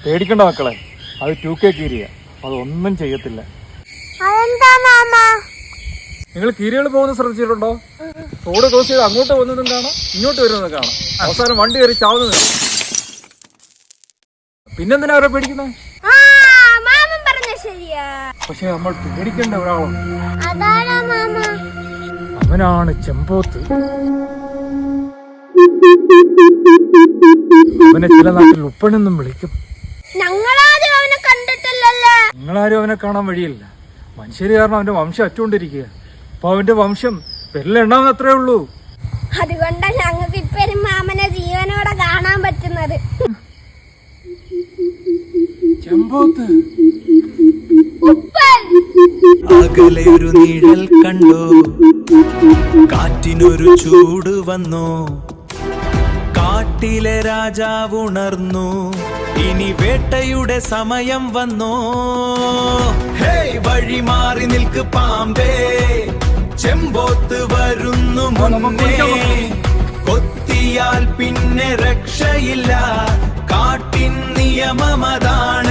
പേടിക്കണ്ട മക്കളെ, അത് 2K കീരിയ, അതൊന്നും ചെയ്യത്തില്ല. നിങ്ങൾ കീരികൾ പോകുന്നത് ശ്രദ്ധിച്ചിട്ടുണ്ടോ? റോഡ് ക്രോസ് ചെയ്ത് അങ്ങോട്ട് പോകുന്നതും കാണാം, ഇങ്ങോട്ട് വരുന്നതും കാണാം. അവസാനം വണ്ടി കയറി ചാവുന്നത്. പിന്നെന്തിനാ അവരെ പേടിക്കുന്നത്? പക്ഷെ നമ്മൾ പേടിക്കേണ്ട ഒരാളുണ്ട്. അവനാണ് ചെമ്പോത്ത്. അവനെ ചില നാട്ടിൽ ഉപ്പനെന്നും വിളിക്കും. നിങ്ങളാരും അവനെ കാണാൻ വഴിയില്ല. മനുഷ്യര് കാരണം അവന്റെ വംശം അറ്റുകൊണ്ടിരിക്കുക. അപ്പൊ അവന്റെ വംശം പെരലെണ്ണാവുന്ന അത്രേ ഉള്ളൂ. അതുകൊണ്ടാ ഞങ്ങൾക്ക് ഇപ്പഴും മാമനെ ജീവനോടെ കാണാൻ പറ്റുന്നത്. ചെമ്പോത്ത് അകലെ ഒരു നിഴൽ കണ്ടോ, കാറ്റിനൊരു ചൂട് വന്നോ, കാട്ടിലെ രാജാവ് ഉണർന്നു, ഇനി വേട്ടയുടെ സമയം വന്നോ. ഹേയ് വഴി മാറി നിൽക്ക് പാമ്പേ, ചെമ്പോത്ത് വരുന്നു മുന്നേ, കൊത്തിയാൽ പിന്നെ രക്ഷയില്ല, കാട്ടിൻ നിയമമതാണ്.